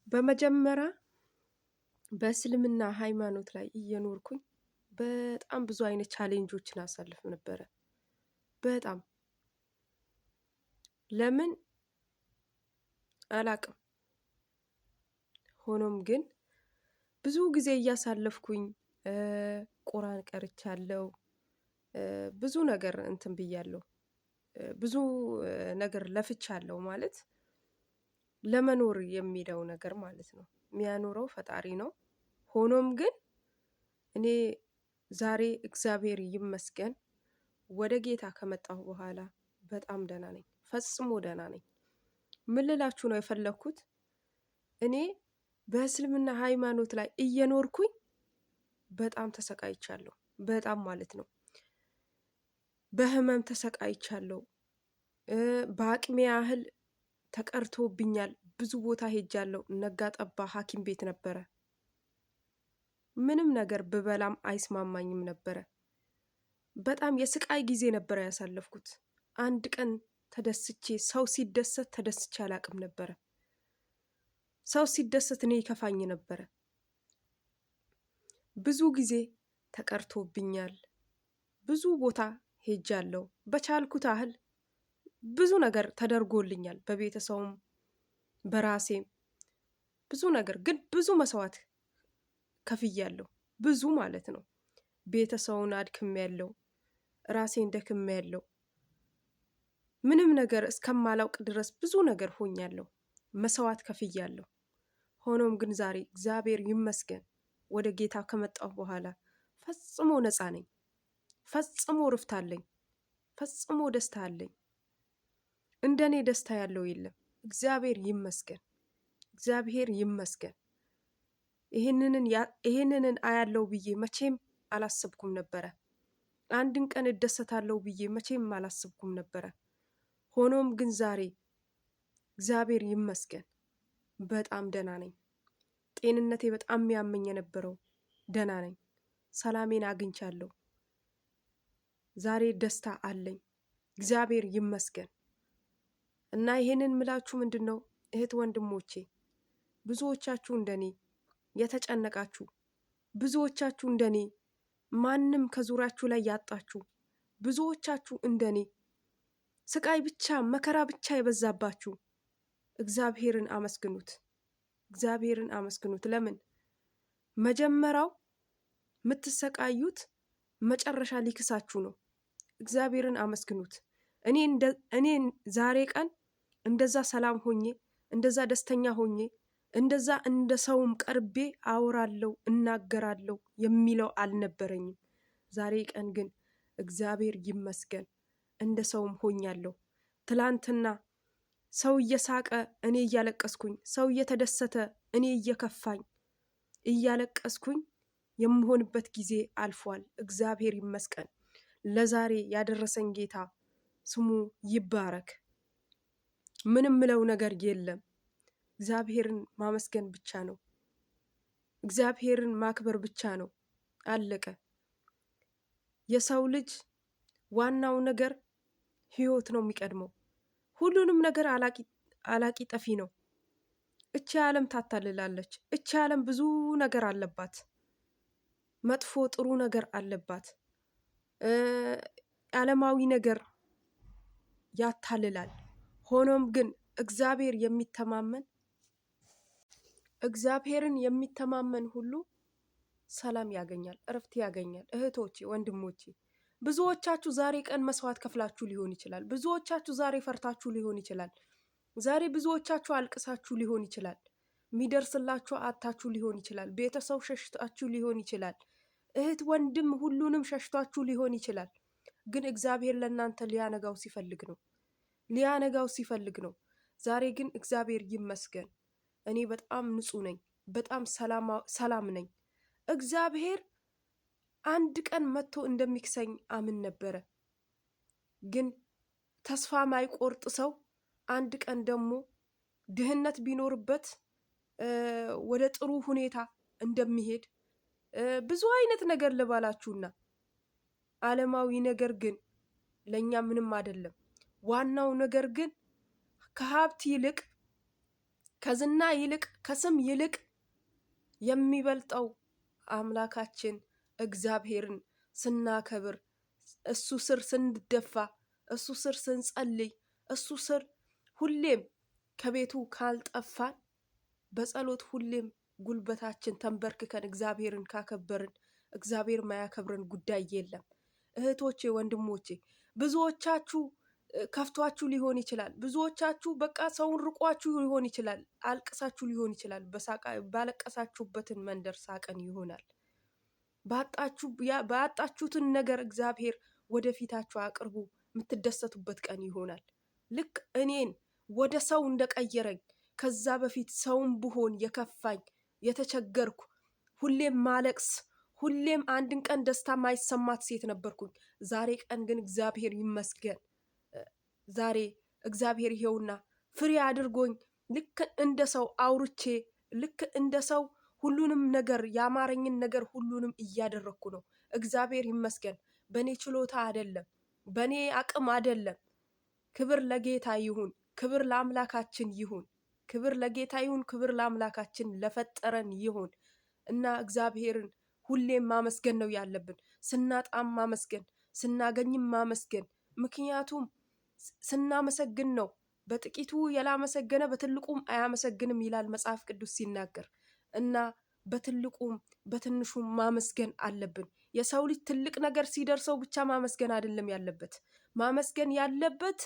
በመጀመሪያ በእስልምና ሃይማኖት ላይ እየኖርኩኝ በጣም ብዙ አይነት ቻሌንጆችን አሳልፍ ነበረ። በጣም ለምን አላቅም። ሆኖም ግን ብዙ ጊዜ እያሳለፍኩኝ ቁርአን ቀርቻለሁ። ብዙ ነገር እንትን ብያለሁ። ብዙ ነገር ለፍቻለሁ ማለት ለመኖር የሚለው ነገር ማለት ነው። የሚያኖረው ፈጣሪ ነው። ሆኖም ግን እኔ ዛሬ እግዚአብሔር ይመስገን ወደ ጌታ ከመጣሁ በኋላ በጣም ደህና ነኝ። ፈጽሞ ደህና ነኝ። ምን ልላችሁ ነው የፈለኩት? እኔ በእስልምና ሃይማኖት ላይ እየኖርኩኝ በጣም ተሰቃይቻለሁ። በጣም ማለት ነው። በህመም ተሰቃይቻለሁ። በአቅሜ ያህል ተቀርቶብኛል። ብዙ ቦታ ሄጃለሁ። ነጋ ጠባ ሐኪም ቤት ነበረ። ምንም ነገር ብበላም አይስማማኝም ነበረ። በጣም የስቃይ ጊዜ ነበረ ያሳለፍኩት። አንድ ቀን ተደስቼ ሰው ሲደሰት ተደስቼ አላቅም ነበረ። ሰው ሲደሰት እኔ ይከፋኝ ነበረ። ብዙ ጊዜ ተቀርቶብኛል። ብዙ ቦታ ሄጃለሁ። በቻልኩት ያህል ብዙ ነገር ተደርጎልኛል። በቤተሰቡም በራሴም ብዙ ነገር ግን ብዙ መስዋዕት ከፍያለሁ። ብዙ ማለት ነው። ቤተሰቡን አድክሜያለሁ። ራሴን ደክሜያለሁ። ምንም ነገር እስከማላውቅ ድረስ ብዙ ነገር ሆኛለሁ። መስዋዕት ከፍያለሁ። ሆኖም ግን ዛሬ እግዚአብሔር ይመስገን ወደ ጌታ ከመጣሁ በኋላ ፈጽሞ ነፃ ነኝ። ፈጽሞ እረፍት አለኝ። ፈጽሞ ደስታ አለኝ። እንደኔ ደስታ ያለው የለም። እግዚአብሔር ይመስገን። እግዚአብሔር ይመስገን። ይሄንን አያለው ብዬ መቼም አላሰብኩም ነበረ። አንድን ቀን እደሰታለሁ ብዬ መቼም አላሰብኩም ነበረ። ሆኖም ግን ዛሬ እግዚአብሔር ይመስገን በጣም ደህና ነኝ። ጤንነቴ በጣም የሚያመኝ የነበረው ደህና ነኝ። ሰላሜን አግኝቻለሁ። ዛሬ ደስታ አለኝ። እግዚአብሔር ይመስገን። እና ይሄንን ምላችሁ ምንድነው? እህት ወንድሞቼ፣ ብዙዎቻችሁ እንደኔ የተጨነቃችሁ፣ ብዙዎቻችሁ እንደኔ ማንም ከዙሪያችሁ ላይ ያጣችሁ፣ ብዙዎቻችሁ እንደኔ ስቃይ ብቻ መከራ ብቻ የበዛባችሁ እግዚአብሔርን አመስግኑት። እግዚአብሔርን አመስግኑት። ለምን? መጀመሪያው የምትሰቃዩት መጨረሻ ሊክሳችሁ ነው። እግዚአብሔርን አመስግኑት። እኔ ዛሬ ቀን እንደዛ ሰላም ሆኜ እንደዛ ደስተኛ ሆኜ እንደዛ እንደ ሰውም ቀርቤ አወራለሁ እናገራለሁ የሚለው አልነበረኝም። ዛሬ ቀን ግን እግዚአብሔር ይመስገን እንደ ሰውም ሆኛለሁ። ትላንትና ሰው እየሳቀ እኔ እያለቀስኩኝ፣ ሰው እየተደሰተ እኔ እየከፋኝ እያለቀስኩኝ የምሆንበት ጊዜ አልፏል። እግዚአብሔር ይመስገን። ለዛሬ ያደረሰኝ ጌታ ስሙ ይባረክ። ምንም ምለው ነገር የለም። እግዚአብሔርን ማመስገን ብቻ ነው። እግዚአብሔርን ማክበር ብቻ ነው። አለቀ። የሰው ልጅ ዋናው ነገር ህይወት ነው የሚቀድመው። ሁሉንም ነገር አላቂ ጠፊ ነው። እቺ ዓለም ታታልላለች። እቺ ዓለም ብዙ ነገር አለባት። መጥፎ ጥሩ ነገር አለባት። ዓለማዊ ነገር ያታልላል። ሆኖም ግን እግዚአብሔርን የሚተማመን ሁሉ ሰላም ያገኛል፣ እረፍት ያገኛል። እህቶቼ፣ ወንድሞቼ፣ ብዙዎቻችሁ ዛሬ ቀን መስዋዕት ከፍላችሁ ሊሆን ይችላል። ብዙዎቻችሁ ዛሬ ፈርታችሁ ሊሆን ይችላል። ዛሬ ብዙዎቻችሁ አልቅሳችሁ ሊሆን ይችላል። የሚደርስላችሁ አታችሁ ሊሆን ይችላል። ቤተሰብ ሸሽታችሁ ሊሆን ይችላል። እህት ወንድም ሁሉንም ሸሽታችሁ ሊሆን ይችላል። ግን እግዚአብሔር ለእናንተ ሊያነጋው ሲፈልግ ነው። ዛሬ ግን እግዚአብሔር ይመስገን እኔ በጣም ንጹህ ነኝ። በጣም ሰላም ነኝ። እግዚአብሔር አንድ ቀን መጥቶ እንደሚክሰኝ አምን ነበረ። ግን ተስፋ ማይቆርጥ ሰው አንድ ቀን ደግሞ ድህነት ቢኖርበት ወደ ጥሩ ሁኔታ እንደሚሄድ ብዙ አይነት ነገር ልባላችሁና፣ ዓለማዊ ነገር ግን ለኛ ምንም አይደለም። ዋናው ነገር ግን ከሀብት ይልቅ ከዝና ይልቅ ከስም ይልቅ የሚበልጠው አምላካችን እግዚአብሔርን ስናከብር፣ እሱ ስር ስንደፋ፣ እሱ ስር ስንጸልይ፣ እሱ ስር ሁሌም ከቤቱ ካልጠፋን፣ በጸሎት ሁሌም ጉልበታችን ተንበርክከን እግዚአብሔርን ካከበርን እግዚአብሔር ማያከብረን ጉዳይ የለም። እህቶቼ ወንድሞቼ፣ ብዙዎቻችሁ ከፍቷችሁ ሊሆን ይችላል። ብዙዎቻችሁ በቃ ሰውን ርቋችሁ ሊሆን ይችላል። አልቅሳችሁ ሊሆን ይችላል። ባለቀሳችሁበትን መንደር ሳቀን ይሆናል። ባጣችሁትን ነገር እግዚአብሔር ወደፊታችሁ አቅርቡ የምትደሰቱበት ቀን ይሆናል። ልክ እኔን ወደ ሰው እንደቀየረኝ ከዛ በፊት ሰውን ብሆን የከፋኝ የተቸገርኩ ሁሌም ማለቅስ ሁሌም አንድን ቀን ደስታ ማይሰማት ሴት ነበርኩኝ። ዛሬ ቀን ግን እግዚአብሔር ይመስገን፣ ዛሬ እግዚአብሔር ይሄውና ፍሬ አድርጎኝ ልክ እንደ ሰው አውርቼ ልክ እንደ ሰው ሁሉንም ነገር ያማረኝን ነገር ሁሉንም እያደረግኩ ነው። እግዚአብሔር ይመስገን። በእኔ ችሎታ አይደለም፣ በእኔ አቅም አይደለም። ክብር ለጌታ ይሁን፣ ክብር ለአምላካችን ይሁን፣ ክብር ለጌታ ይሁን፣ ክብር ለአምላካችን ለፈጠረን ይሁን እና እግዚአብሔርን ሁሌም ማመስገን ነው ያለብን። ስናጣም ማመስገን፣ ስናገኝም ማመስገን። ምክንያቱም ስናመሰግን ነው። በጥቂቱ ያላመሰገነ በትልቁም አያመሰግንም ይላል መጽሐፍ ቅዱስ ሲናገር እና በትልቁም በትንሹም ማመስገን አለብን። የሰው ልጅ ትልቅ ነገር ሲደርሰው ብቻ ማመስገን አይደለም ያለበት። ማመስገን ያለበት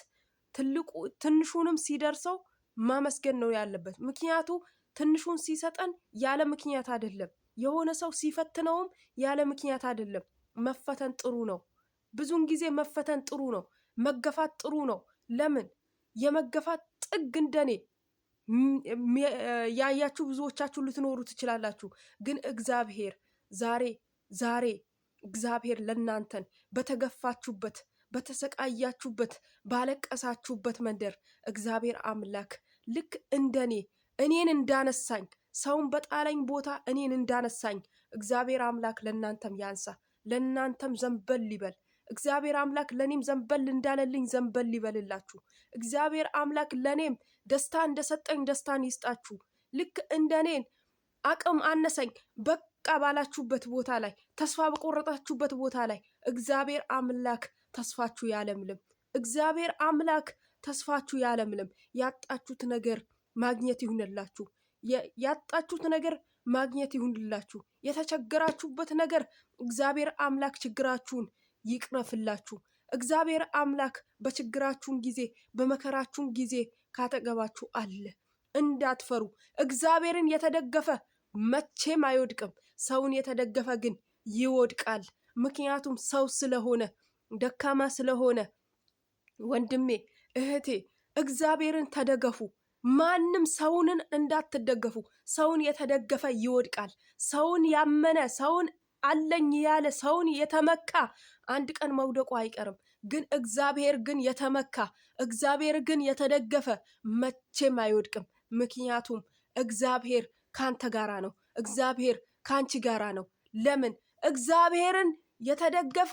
ትንሹንም ሲደርሰው ማመስገን ነው ያለበት። ምክንያቱ ትንሹን ሲሰጠን ያለ ምክንያት አይደለም። የሆነ ሰው ሲፈትነውም ያለ ምክንያት አይደለም። መፈተን ጥሩ ነው። ብዙውን ጊዜ መፈተን ጥሩ ነው። መገፋት ጥሩ ነው። ለምን? የመገፋት ጥግ እንደኔ ያያችሁ ብዙዎቻችሁ ልትኖሩ ትችላላችሁ። ግን እግዚአብሔር ዛሬ እግዚአብሔር ለእናንተን በተገፋችሁበት፣ በተሰቃያችሁበት፣ ባለቀሳችሁበት መንደር እግዚአብሔር አምላክ ልክ እንደኔ እኔን እንዳነሳኝ ሰውን በጣለኝ ቦታ እኔን እንዳነሳኝ እግዚአብሔር አምላክ ለእናንተም ያንሳ፣ ለእናንተም ዘንበል ይበል። እግዚአብሔር አምላክ ለኔም ዘንበል እንዳለልኝ ዘንበል ይበልላችሁ። እግዚአብሔር አምላክ ለኔም ደስታ እንደሰጠኝ ደስታን ይስጣችሁ። ልክ እንደኔን አቅም አነሰኝ በቃ ባላችሁበት ቦታ ላይ፣ ተስፋ በቆረጣችሁበት ቦታ ላይ እግዚአብሔር አምላክ ተስፋችሁ ያለምልም። እግዚአብሔር አምላክ ተስፋችሁ ያለምልም። ያጣችሁት ነገር ማግኘት ይሁንላችሁ። ያጣችሁት ነገር ማግኘት ይሁንላችሁ። የተቸገራችሁበት ነገር እግዚአብሔር አምላክ ችግራችሁን ይቅረፍላችሁ። እግዚአብሔር አምላክ በችግራችሁን ጊዜ በመከራችሁን ጊዜ ካጠገባችሁ አለ። እንዳትፈሩ። እግዚአብሔርን የተደገፈ መቼም አይወድቅም። ሰውን የተደገፈ ግን ይወድቃል። ምክንያቱም ሰው ስለሆነ፣ ደካማ ስለሆነ። ወንድሜ እህቴ፣ እግዚአብሔርን ተደገፉ። ማንም ሰውንን እንዳትደገፉ። ሰውን የተደገፈ ይወድቃል። ሰውን ያመነ፣ ሰውን አለኝ ያለ፣ ሰውን የተመካ አንድ ቀን መውደቁ አይቀርም። ግን እግዚአብሔር ግን የተመካ፣ እግዚአብሔር ግን የተደገፈ መቼም አይወድቅም። ምክንያቱም እግዚአብሔር ካንተ ጋራ ነው። እግዚአብሔር ካንቺ ጋራ ነው። ለምን? እግዚአብሔርን የተደገፈ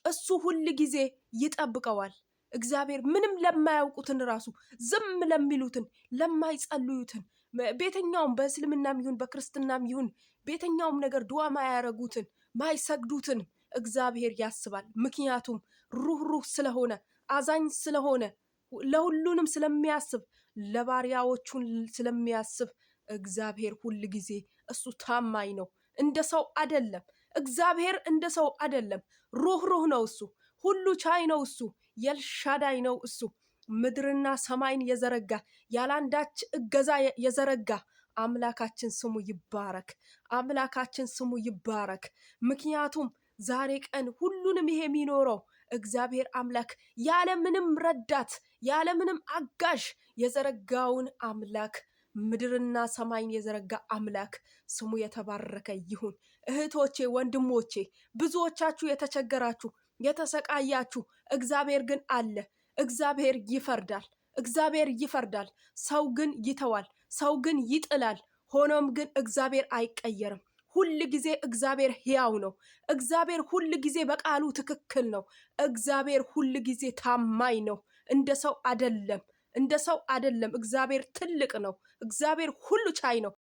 እሱ ሁል ጊዜ ይጠብቀዋል። እግዚአብሔር ምንም ለማያውቁትን ራሱ ዝም ለሚሉትን፣ ለማይጸልዩትን፣ ቤተኛውም በእስልምናም ይሁን በክርስትናም ይሁን ቤተኛውም ነገር ዱዓ ማያረጉትን፣ ማይሰግዱትን እግዚአብሔር ያስባል። ምክንያቱም ሩህሩህ ስለሆነ፣ አዛኝ ስለሆነ፣ ለሁሉንም ስለሚያስብ፣ ለባሪያዎቹን ስለሚያስብ እግዚአብሔር ሁል ጊዜ እሱ ታማኝ ነው። እንደ ሰው አይደለም። እግዚአብሔር እንደ ሰው አይደለም። ሩህሩህ ነው እሱ። ሁሉ ቻይ ነው እሱ። ኤልሻዳይ ነው እሱ። ምድርና ሰማይን የዘረጋ ያላንዳች እገዛ የዘረጋ አምላካችን ስሙ ይባረክ። አምላካችን ስሙ ይባረክ። ምክንያቱም ዛሬ ቀን ሁሉንም ይሄ የሚኖረው እግዚአብሔር አምላክ ያለምንም ረዳት ያለምንም አጋዥ የዘረጋውን አምላክ፣ ምድርና ሰማይን የዘረጋ አምላክ ስሙ የተባረከ ይሁን። እህቶቼ ወንድሞቼ፣ ብዙዎቻችሁ የተቸገራችሁ የተሰቃያችሁ፣ እግዚአብሔር ግን አለ። እግዚአብሔር ይፈርዳል። እግዚአብሔር ይፈርዳል። ሰው ግን ይተዋል። ሰው ግን ይጥላል። ሆኖም ግን እግዚአብሔር አይቀየርም። ሁል ጊዜ እግዚአብሔር ሕያው ነው። እግዚአብሔር ሁል ጊዜ በቃሉ ትክክል ነው። እግዚአብሔር ሁል ጊዜ ታማኝ ነው። እንደ ሰው አይደለም። እንደ ሰው አይደለም። እግዚአብሔር ትልቅ ነው። እግዚአብሔር ሁሉ ቻይ ነው።